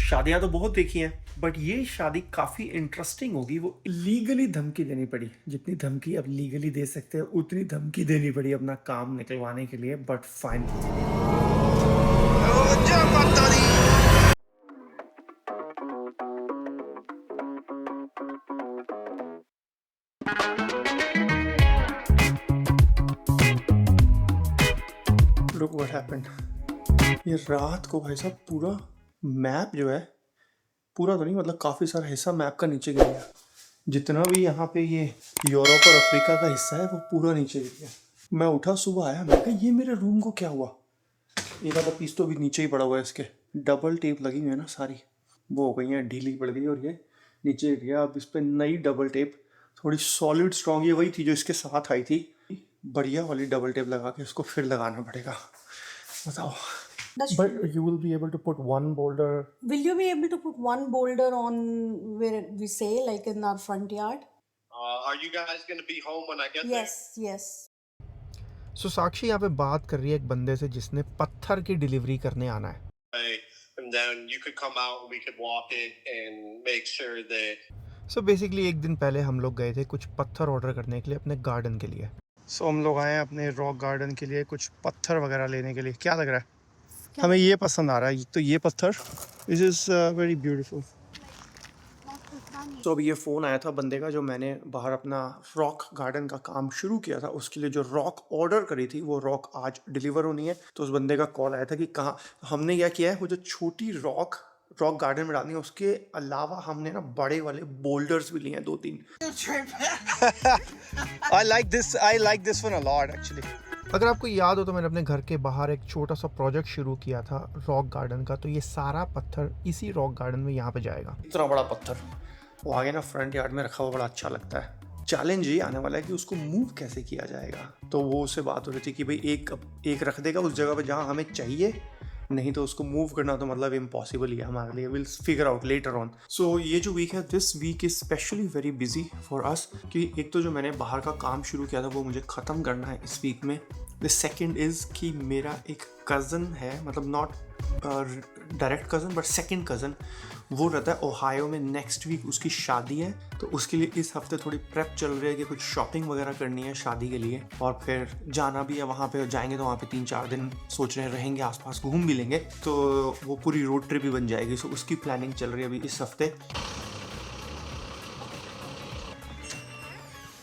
शादियां तो बहुत देखी हैं, बट ये शादी काफी इंटरेस्टिंग होगी। वो लीगली धमकी देनी पड़ी, जितनी धमकी अब लीगली दे सकते हैं उतनी धमकी देनी पड़ी अपना काम निकलवाने के लिए, but fine. Look what happened. ये रात को भाई साहब पूरा मैप जो है, पूरा तो नहीं मतलब काफ़ी सारा हिस्सा मैप का नीचे गिर गया। जितना भी यहाँ पे ये यूरोप और अफ्रीका का हिस्सा है वो पूरा नीचे गिर गया। मैं उठा, सुबह आया, मैं कहा ये मेरे रूम को क्या हुआ। ये वाला पीस तो भी नीचे ही पड़ा हुआ है, इसके डबल टेप लगी हुई है ना सारी, वो हो गई है, ढीली पड़ गई और ये नीचे गिर गया। अब इस पर नई डबल टेप थोड़ी सॉलिड स्ट्रॉन्ग, ये वही थी जो इसके साथ आई थी, बढ़िया वाली डबल टेप लगा के इसको फिर लगाना पड़ेगा। बताओ। But you will be able to put one boulder. Will you be able to put one boulder on where we say, like in our front yard? Are you guys going to be home when I get Yes, yes. So साक्षी यहाँ पे बात कर रही है एक बंदे से जिसने पत्थर की डिलीवरी करने आना है। there? And then you could come out and we could walk it and make sure that. So basically एक दिन पहले हम लोग गए थे कुछ पत्थर ऑर्डर करने के लिए अपने गार्डन के लिए। So हम लोग आए हैं अपने रॉक गार्डन के लिए कुछ पत्थर वगैरह लेने के लिए। क्या लग रहा है? हमें ये पसंद आ रहा है, तो ये पत्थर, दिस इज़ वेरी ब्यूटीफुल। तो अभी ये फ़ोन आया था बंदे का जो मैंने बाहर अपना रॉक गार्डन का काम शुरू किया था, उसके लिए जो रॉक ऑर्डर करी थी वो रॉक आज डिलीवर होनी है। तो उस बंदे का कॉल आया था कि कहाँ, हमने क्या किया है, वो जो छोटी रॉक गार्डन में डालनी है, उसके अलावा हमने ना बड़े वाले बोल्डर्स भी लिए हैं 2-3। I like this one a lot actually। अगर आपको याद हो तो मैंने अपने घर के बाहर एक छोटा सा प्रोजेक्ट शुरू किया था रॉक गार्डन का, तो ये सारा पत्थर इसी रॉक गार्डन में यहाँ पे जाएगा। इतना बड़ा पत्थर वो आगे ना फ्रंट यार्ड में रखा हुआ बड़ा अच्छा लगता है। चैलेंज ये आने वाला है कि उसको मूव कैसे किया जाएगा। तो वो उससे बात हो रही थी कि भाई एक रख देगा उस जगह पे जहाँ हमें चाहिए, नहीं तो उसको मूव करना तो मतलब इम्पॉसिबल ही है हमारे लिए। Will figure out later on. So ये जो वीक है, this week is specially very busy for us, कि एक तो जो मैंने बाहर का काम शुरू किया था वो मुझे ख़त्म करना है इस वीक में। द सेकेंड इज़ कि मेरा एक कज़न है, मतलब not direct cousin but second cousin, वो रहता है ओहायो में। नेक्स्ट वीक उसकी शादी है, तो उसके लिए इस हफ्ते थोड़ी प्रेप चल रही है कि कुछ शॉपिंग वगैरह करनी है शादी के लिए, और फिर जाना भी है वहाँ पे। जाएंगे तो वहाँ पे 3-4 दिन सोच रहे हैं रहेंगे, आसपास घूम भी लेंगे, तो वो पूरी रोड ट्रिप भी बन जाएगी। सो उसकी प्लानिंग चल रही है अभी इस हफ्ते।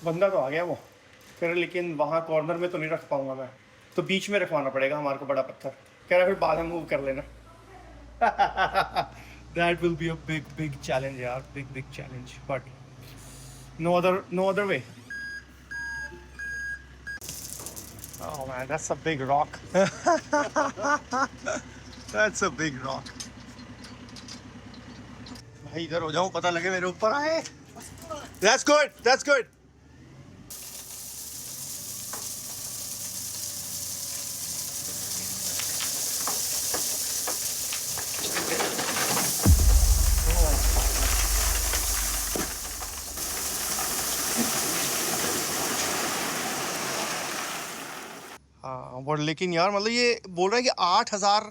बंदा तो आ गया वो फिर, लेकिन वहाँ कॉर्नर में तो नहीं रख पाऊंगा मैं, तो बीच में रखवाना पड़ेगा हमारे को बड़ा पत्थर। कह रहा है फिर बाद में मूव कर लेना। That will be a big challenge यार, big challenge, but no other way। Oh man, that's a big rock। That's a big rock। भाई इधर हो जाओ, पता लगे मेरे ऊपर आए। That's good। हाँ, और लेकिन यार मतलब ये बोल रहा है कि 8,000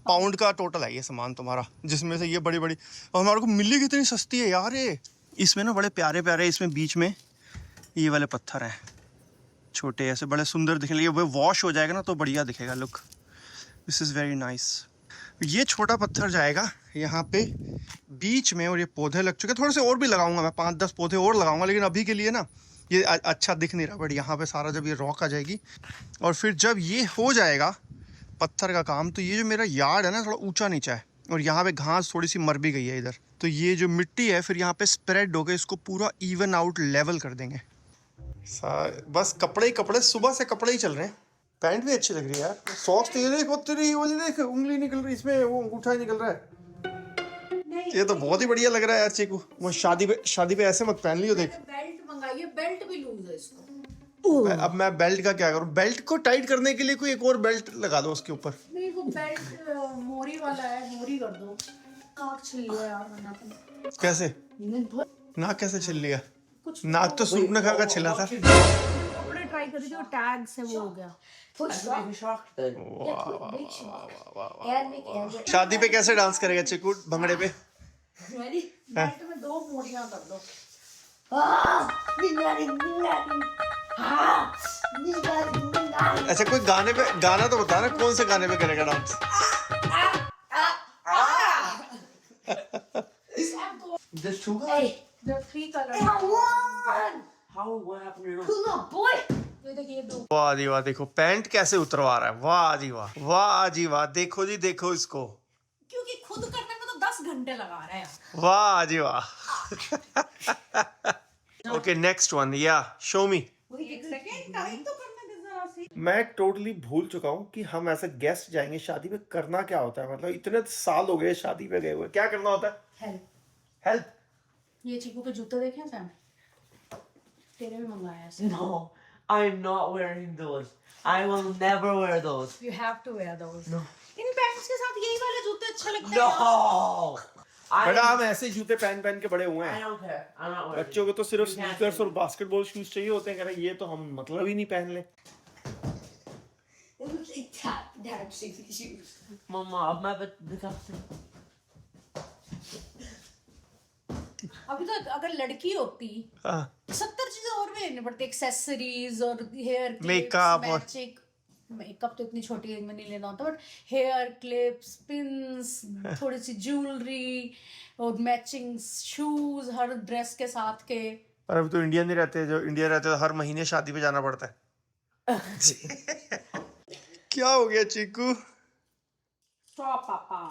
पाउंड का टोटल है ये सामान तुम्हारा, जिसमें से ये बड़ी और हमारे को मिली कितनी सस्ती है यार ये। इसमें ना बड़े प्यारे इसमें बीच में ये वाले पत्थर हैं, छोटे ऐसे बड़े सुंदर दिखने लगे। वो वॉश हो जाएगा ना तो बढ़िया दिखेगा look. This is very nice. ये छोटा पत्थर जाएगा यहाँ पे बीच में, और ये पौधे लग चुके हैं, थोड़े से और भी लगाऊंगा मैं, 5-10 पौधे और लगाऊंगा, लेकिन अभी के लिए ना ये अच्छा दिख नहीं रहा। बट यहाँ पे सारा जब ये रॉक आ जाएगी और फिर जब ये हो जाएगा पत्थर का काम, तो ये जो मेरा यार्ड है ना थोड़ा ऊंचा नीचा है, और यहाँ पे घास थोड़ी सी मर भी गई है इधर, तो ये जो मिट्टी है फिर यहाँ पे स्प्रेड होकर इसको पूरा इवन आउट लेवल कर देंगे। बस कपड़े सुबह से कपड़े ही चल रहे हैं। पैंट भी अच्छी लग रही है यार। सॉक्स तो ये देख उंगली निकल रही, इसमें वो अंगूठा ही निकल रहा है। ये तो बहुत ही बढ़िया लग रहा है यार चीकू। वो शादी पे ऐसे मत पहन लियो। देख बेल्ट भी लूज है इसको। अब मैं बेल्ट का क्या करूं? बेल्ट को टाइट करने के लिए कोई एक और बेल्ट लगा दो उसके ऊपर। नहीं वो बेल्ट मोरी वाला है, मोरी कर दो। नाक छिल लिया यार मैंने। कैसे? नाक कैसे छिल लिया? नाक तो सूप ने खा छिला था। कपड़े ट्राई करी थी और टैग से वो हो गया। शादी पे कैसे डांस करेगा चिकू भंगड़े पे? बेल्ट में 2 मोड़ियां कर दो। अच्छा कोई गाना तो बता ना, कौन से गाने पे करेगा dance? There's 2 guys. Hey, there are 3 colors. What happened to your Cool on, boy. ये देखिए 2। वाह जी वाह, देखो पैंट कैसे उतरवा रहा है, वाह जी वाह, वाह जी वाह, देखो जी देखो इसको, क्योंकि खुद करने में तो 10 घंटे लगा रहा है। वाह जी वाह। ओके नेक्स्ट वन, या शो मी। एक सेकंड टाइम तो करने दे जरा सी। मैं टोटली भूल चुका हूँ कि हम ऐसे गेस्ट जाएंगे शादी में करना क्या होता है, मतलब इतने साल हो गए शादी पे गए हुए, क्या करना होता है? हेल्प। हेल्प। ये चीकू के जूते देखे हैं सैम? तेरे भी मंगाया है। No, I'm not wearing those. I will never wear those. You have to wear those. No. In pants के साथ यही वाले जूते अच्छे लगते हैं। No. बेटा हम ऐसे जूते पहन पहन के बड़े हुए I हैं, don't care. I'm not wearing. बच्चों को तो सिर्फ You can't स्नीकर्स see और बास्केटबॉल शूज चाहिए होते हैं, कह रहे ये तो हम मतलब ही नहीं पहन ले। Mama, अब मैं disgusting. अभी तो अगर लड़की होती हाँ 70 चीजें और भी लेनी पड़ती, एक्सेसरीज और हेयर Makeup और- मेकअप तो इतनी छोटी एज में नहीं लेना होता, बट हेयर क्लिप्स, पिन्स, थोड़ी सी ज्वेलरी और मैचिंग शूज हर ड्रेस के साथ के। और अभी तो इंडिया नहीं रहते, जो इंडिया रहते तो हर महीने शादी पे जाना पड़ता है। क्या हो गया चीकू? Stop, Papa.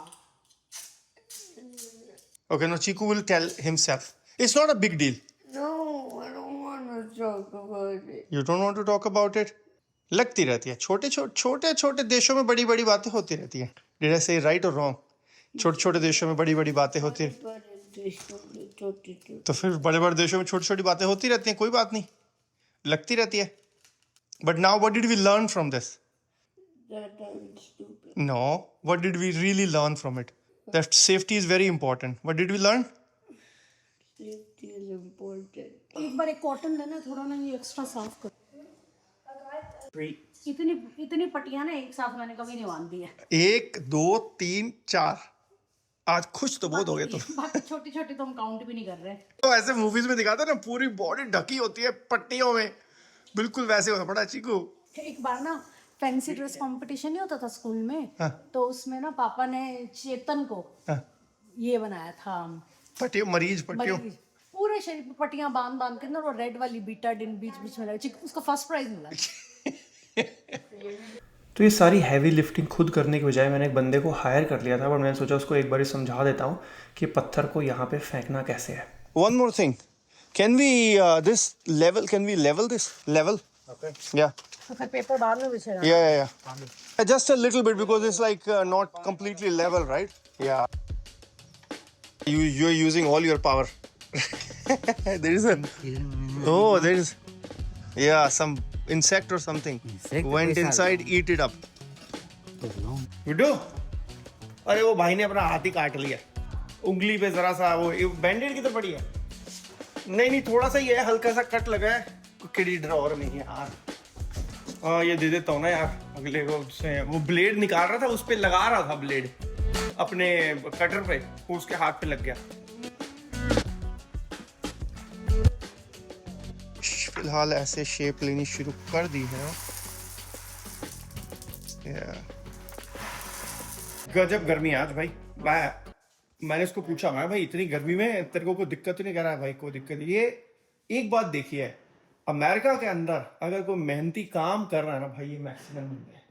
Okay, no, Chiku will tell himself. It's not a big deal. No, I don't want to talk about it. You don't want to talk about it? लगती रहती है, छोटे छोटे देशों में बड़ी बड़ी बातें होती रहती हैं। Did I say right or wrong? छोटे छोटे देशों में बड़ी बड़ी बातें होती हैं, But this one is totally true. तो फिर बड़े बड़े देशों में छोटी छोटी बातें होती रहती हैं, कोई बात नहीं, लगती रहती है। But now what did we learn from this? That I'm stupid. No, what did we really learn from it? That safety is very important. What did we learn? Safety is important. एक बार एक cotton देना, थोड़ा ना ये extra साफ कर। 3. इतनी पट्टियां ना एक साथ मैंने कभी नहीं बांधी है। 1 2 3 4, आज खुश तो बहुत हो गए तुम। बाकी छोटी छोटी तो हम काउंट भी नहीं कर रहे। तो ऐसे मूवीज में दिखाते हैं ना, पूरी बॉडी ढकी होती है पट्टियों में, बिल्कुल वैसे होता पड़ा चीकू। एक बार ना फैंसी ड्रेस कंपटीशन नहीं होता था स्कूल में, तो उसमें ना पापा ने चेतन को ये बनाया था पट्टियों, मरीज पट्टियों। मरीज। पूरे शरीर पे पट्टियां बांध बांध के ना, वो रेड वाली बीटाडिन बीच बीच में लगी, उसको फर्स्ट प्राइज मिला। तो ये सारी हैवी लिफ्टिंग खुद करने के बजाय मैंने एक बंदे को हायर कर लिया था, और मैंने सोचा उसको एक बार समझा देता हूँ कि पत्थर को यहाँ पे फेंकना कैसे है। One more thing, can we level this level? Okay. Yeah. तो फिर पेपर बाद में बिछेगा। Yeah. Just a little bit because it's like not completely level, right? Yeah. You're using all your power. There is some insect or something went inside, eat it up. Video? अरे वो भाई ने अपना हाथ ही काट लिया, उंगली पे जरा सा वो बैंडेड किधर पड़ी है? नहीं थोड़ा सा ही है, हल्का सा कट लगा है किडी ड्रॉवर में यार। ये दे देता हूँ ना यार अगले को, उससे वो ब्लेड निकाल रहा था, उस पे लगा रहा था ब्लेड अपने कटर पे, वो उसके हाथ पे लग गया। फिलहाल ऐसे शेप लेनी शुरू कर दी है। गजब गर्मी आज भाई। मैंने इसको पूछा, मैं भाई इतनी गर्मी में तेरे को कोई दिक्कत नहीं कर रहा है? भाई कोई दिक्कत। ये एक बात देखिए, अमेरिका के अंदर अगर कोई मेहनती काम कर रहा है ना भाई, ये मैक्सिमम बंदे हैं,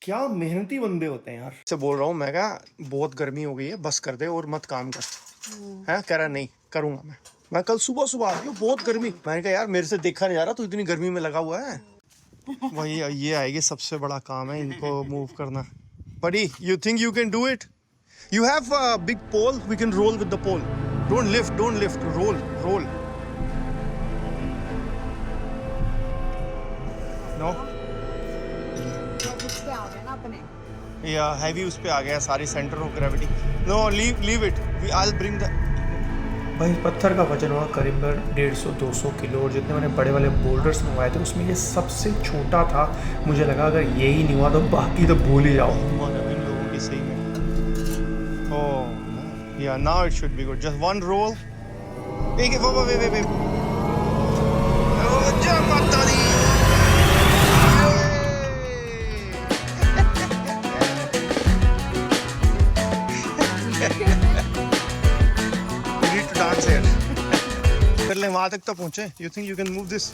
क्या मेहनती बंदे होते हैं यार। से बोल रहा हूँ मैं, क्या बहुत गर्मी हो गई है, बस कर दे और मत काम कर। है कह रहा नहीं करूंगा मैं कल सुबह आ गई, बहुत गर्मी। मैंने कहा यार मेरे से देखा नहीं जा रहा, तू इतनी गर्मी में लगा हुआ है। वही ये आएगी, सबसे बड़ा काम है इनको मूव करना। बड़ी you think you can do it? You have a big pole, we can roll with the pole. Don't lift, roll. No? उस पे आ गए ना अपने। Yeah, heavy उस पे आ गया, सारी center of gravity. No, leave it. I'll bring the... भाई पत्थर का वजन हुआ करीब 150-200 किलो और जितने मैंने बड़े वाले बोल्डर्स मंगवाए थे उसमें ये सबसे छोटा था। मुझे लगा अगर यही नहीं हुआ तो बाकी तो भूल ही जाओ। इन लोगों की सही में। Oh yeah now it should be good, just one roll. एक वे जय माता दी। You need to dance here. कर ले वहां तक तो पहुंचे। You think you can move this?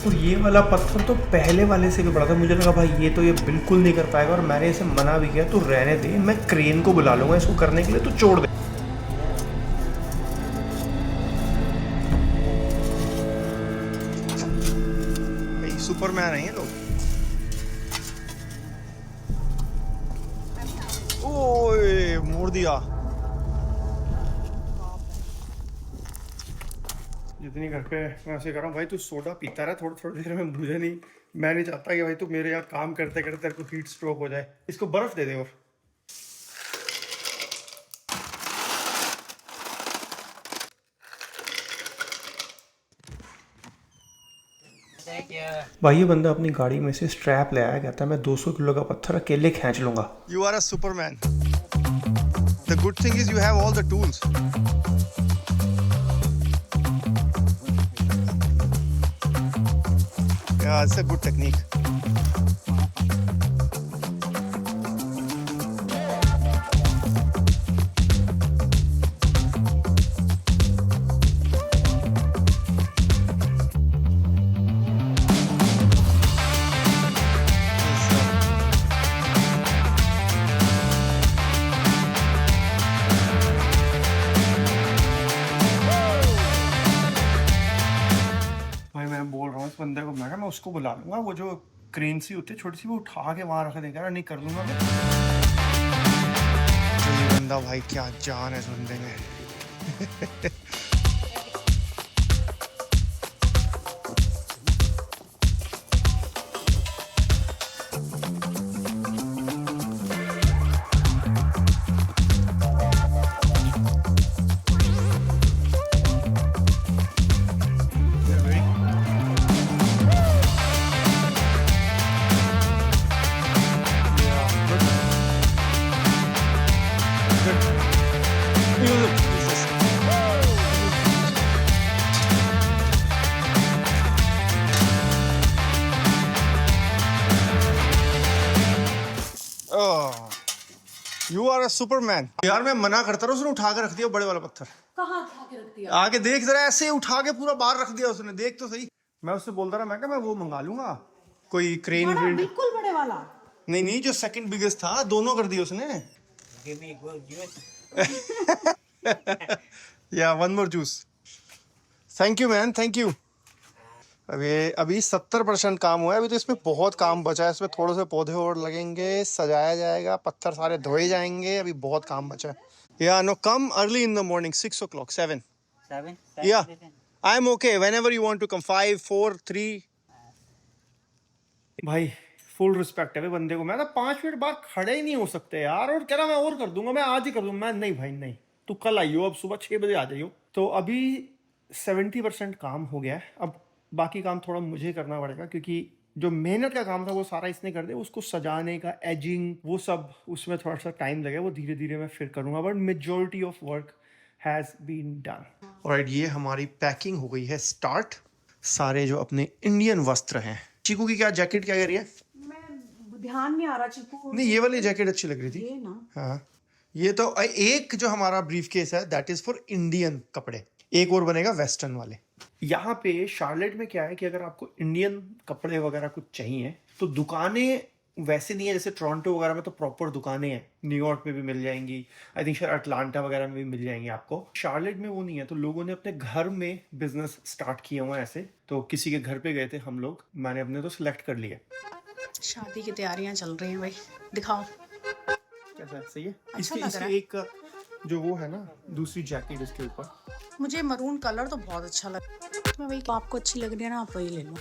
और ये वाला पत्थर तो पहले वाले से भी बड़ा था। मुझे लगा भाई ये तो ये बिल्कुल नहीं कर पाएगा और मैंने इसे मना भी किया, तू रहने दे, मैं क्रेन को बुला लूंगा इसको करने के लिए, तू छोड़ दे। भाई सुपरमैन है ये लोग। ओए मोड़ दिया। जितनी घर पे मैं ऐसे कर रहा हूँ भाई, तू सोडा पीता रहा थोड़ी थोड़ी देर में, मुझे नहीं, मैं नहीं चाहता कि भाई तू मेरे यहाँ काम करते करते तेरे को हीट स्ट्रोक हो जाए। इसको बर्फ दे दे। और भाई ये बंदा अपनी गाड़ी में से स्ट्रैप ले आया, कहता है मैं 200 किलो का पत्थर अकेले खींच लूंगा। You are a superman. The good thing is you have all the tools. Yeah, it's a good technique. भाई मैं बोल रहा हूँ इस बंदे को, मैं उसको बुला लूंगा, वो जो क्रेन सी होती है छोटी सी, वो उठा के वहां रख देगा। नहीं कर लूंगा मैं। ये बंदा भाई क्या जान है इस बंदे में। You are a Superman. यार मैं मना करता रहा, उसने उठा के रख दिया बड़े वाला पत्थर। कहाँ उठा के रख दिया? आगे देख जरा, ऐसे उठा के पूरा बाहर रख दिया उसने, देख तो सही। मैं उससे बोलता रहा, मैं क्या मैं वो मंगा लूंगा कोई क्रेन बड़ा, बिल्कुल बड़े वाला। नहीं नहीं, जो सेकंड बिगेस्ट था, दोनों कर दिए उसने। या one more juice. Thank you man, thank you. अभी 70% काम हुआ है, अभी तो इसमें बहुत काम बचा है। इसमें थोड़े से पौधे और लगेंगे, सजाया जाएगा, पत्थर सारे धोए जाएंगे, अभी बहुत काम बचा है। Yeah no, come early in the morning, 6 o'clock, 7. Yeah, I'm okay. Whenever you want to come, 5, 4, 3. भाई फुल रिस्पेक्ट है भाई बंदे को। मैं ना 5 मिनट बाद खड़े ही नहीं हो सकते यार, और कह रहा मैं और कर दूंगा, मैं आज ही कर दूंगा। मैं नहीं भाई नहीं, तू कल आइयो, अब सुबह 6 बजे आ जाइयो। तो अभी 70% काम हो गया है, अब बाकी काम थोड़ा मुझे करना पड़ेगा, क्योंकि जो मेहनत का काम था वो सारा इसने कर दिया। उसको सजाने का, एजिंग, वो सब उसमें थोड़ा सा टाइम लगेगा, वो धीरे धीरे मैं फिर करूँगा, but majority of work has been done. Alright, ये हमारी पैकिंग हो गई है स्टार्ट। सारे जो अपने इंडियन वस्त्र हैं। चीकू की क्या जैकेट क्या कह रही है? मैं ध्यान नहीं आ रहा चीकू। नहीं, ये वाली जैकेट अच्छी लग रही थी। ये ना, हाँ, ये तो एक जो हमारा ब्रीफ केस है दैट इज फॉर इंडियन कपड़े, एक और बनेगा वेस्टर्न वाले। यहाँ पे शार्लेट में क्या है कि अगर आपको इंडियन कपड़े वगैरह कुछ चाहिए तो दुकानें वैसे नहीं है जैसे टोरंटो वगैरह में, तो प्रॉपर दुकानें हैं। न्यूयॉर्क में भी मिल जाएंगी, आई थिंक शायद अटलांटा वगैरह में भी मिल जाएंगी आपको। शार्लेट में वो नहीं है, तो लोगों ने अपने घर में बिजनेस स्टार्ट किए हुए हैं ऐसे। तो किसी के घर पे गए थे हम लोग, मैंने अपने तो सिलेक्ट कर लिया। शादी की तैयारियां चल रही हैं भाई, दिखाओ कैसा है, सही है? अच्छा लग इसके रहा है। एक जो वो है ना दूसरी जैकेट इसके ऊपर, मुझे मरून कलर तो बहुत अच्छा लगा। मैं वही, आपको अच्छी लग रही है ना, आप वही ले लो।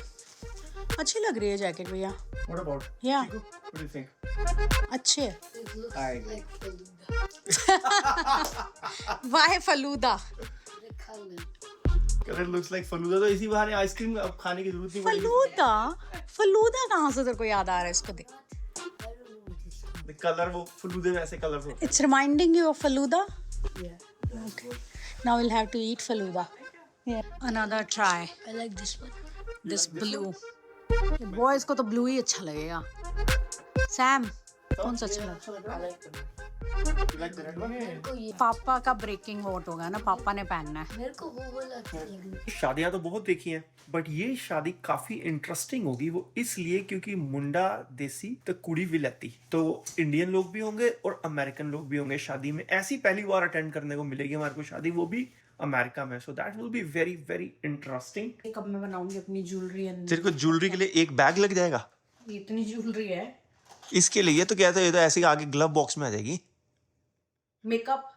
अच्छी लग रही है जैकेट भैया। What about? Yeah. Chiku, what do you think? अच्छे। I like. वाह falooda. It looks like falooda, तो इसी बहाने आइसक्रीम अब खाने की जरूरत नहीं पड़ेगी। फलूदा कहाँ से तेरे को याद आ रहा है इसको देख। कलर वो फलूदे में ऐसे colourful. It's reminding you of Faluda? Yeah. Okay. Now we'll have to eat Faluda. Yeah. Another try. I like this one. This blue. Boys को तो blue ही अच्छा लगेगा। Sam, कौन सा अच्छा लगा? पापा का ब्रेकिंग वोट होगा ना, पापा ने पहनना है। मेरे को वो वाला अच्छा लगा। शादियां तो बहुत देखी हैं, बट ये शादी काफी इंटरेस्टिंग होगी। वो इसलिए क्योंकि मुंडा देसी तो कुड़ी विलाती, तो इंडियन लोग भी होंगे और अमेरिकन लोग भी होंगे शादी में। ऐसी पहली बार अटेंड करने को मिलेगी हमारे को शादी, वो भी अमेरिका में। So that will be very very interesting. कब मैं बनाऊंगी अपनी ज्वेलरी। तेरे को ज्वेलरी के लिए एक बैग लग जाएगा। इतनी ज्वेलरी है। इसके लिए तो कहते हैं, ये तो ऐसे ही आगे ग्लव बॉक्स में आ जाएगी। मेकअप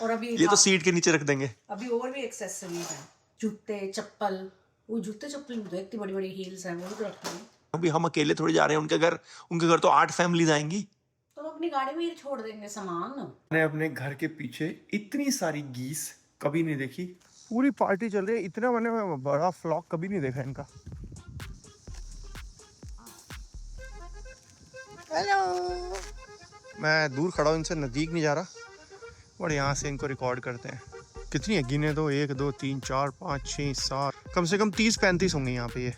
और अभी ये तो सीट के नीचे रख देंगे। अभी और भी एक्सेसरीज हैं, जूते चप्पल। वो जूते चप्पल में तो इतनी बड़ी बड़ी हील्स हैं, वो भी तो रखते हैं। अभी हम अकेले थोड़ी जा रहे हैं, उनके घर तो 8 फैमिलीज आएंगी। तो अपनी गाड़ी में ही छोड़ देंगे सामान। मैंने अपने घर के पीछे इतनी सारी गीस कभी नहीं देखी। पूरी पार्टी चल रही है, इतना मैंने बड़ा फ्लॉक कभी नहीं देखा इनका। हेलो। मैं दूर खड़ा हूँ, इनसे नज़दीक नहीं जा रहा, और यहाँ से इनको रिकॉर्ड करते हैं। कितनी है गिने तो, 1 2 3 4 5 6 7, कम से कम 30-35 होंगे यहाँ पे ये।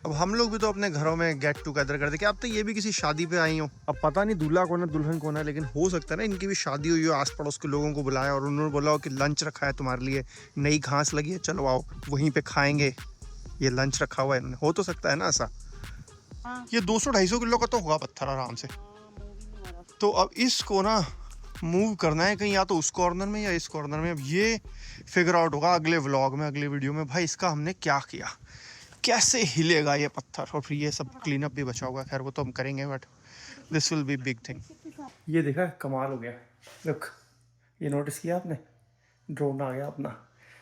अब हम लोग भी तो अपने घरों में गेट टुगेदर करते कि अब तो ये भी किसी शादी पे आई हो। अब पता नहीं दूल्हा कौन है दुल्हन कौन है, लेकिन हो सकता है ना इनकी भी शादी हुई हो, आस पड़ोस के लोगों को बुलाया और उन्होंने बोला हो कि लंच रखा है तुम्हारे लिए, नई घास लगी है, चलो आओ वहीं पे खाएंगे, ये लंच रखा हुआ है इन्होंने। हो तो सकता है ना ऐसा। ये 200-250 किलो का तो होगा पत्थर आराम से। तो अब इसको ना मूव करना है कहीं, या तो उस कॉर्नर में या इस कॉर्नर में। अब ये फिगर आउट होगा अगले व्लॉग में, अगले वीडियो में, भाई इसका हमने क्या किया, कैसे हिलेगा ये पत्थर, और फिर ये सब क्लीन अप भी बचा होगा। खैर वो तो हम करेंगे, but this will B big thing. ये देखा, कमाल हो गया। लुक, ये नोटिस किया आपने, ड्रोन आ गया अपना।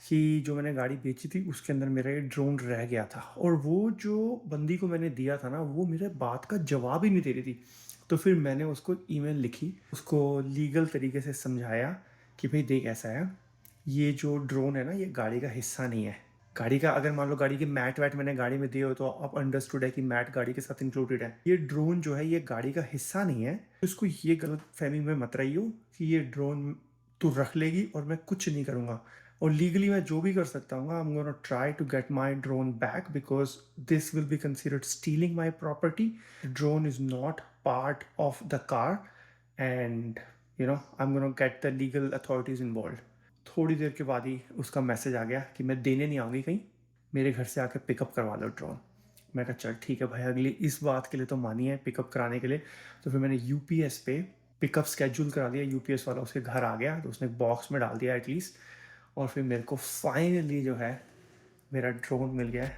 कि जो मैंने गाड़ी बेची थी उसके अंदर मेरा ये ड्रोन रह गया था, और वो जो बंदी को मैंने दिया था ना, वो मेरे बात का जवाब ही नहीं दे रही थी। तो फिर मैंने उसको ईमेल लिखी, उसको लीगल तरीके से समझाया कि भाई देख ऐसा है, ये जो ड्रोन है ना, ये गाड़ी का हिस्सा नहीं है। गाड़ी का अगर मान लो गाड़ी के मैट वैट मैंने गाड़ी में दिए हो तो आप अंडरस्टूड है कि मैट गाड़ी के साथ इंक्लूडेड है। ये ड्रोन जो है ये गाड़ी का हिस्सा नहीं है। तो इसको ये गलत फहमी में मत रही हो कि ये ड्रोन तू रख लेगी और मैं कुछ नहीं करूँगा। और लीगली मैं जो भी कर सकता हूँ, I am gonna try to get my drone back, because this will be considered stealing my property. Drone is not part of the car, and you know I am gonna get the legal authorities involve. थोड़ी देर के बाद ही उसका message आ गया कि मैं देने नहीं आऊँगी कहीं, मेरे घर से आके पिकअप करवा लो ड्रोन। मैं कहा चल ठीक है भाई, अगली इस बात के लिए तो मानी है पिकअप कराने के लिए। तो फिर मैंने यूपीएस पे पिकअप स्केड्यूल करा दिया, यूपीएस वाला उसके घर आ गया, तो उसने बॉक्स में डाल दिया एटलीस्ट, और फिर मेरे को फाइनली जो है मेरा ड्रोन मिल गया है।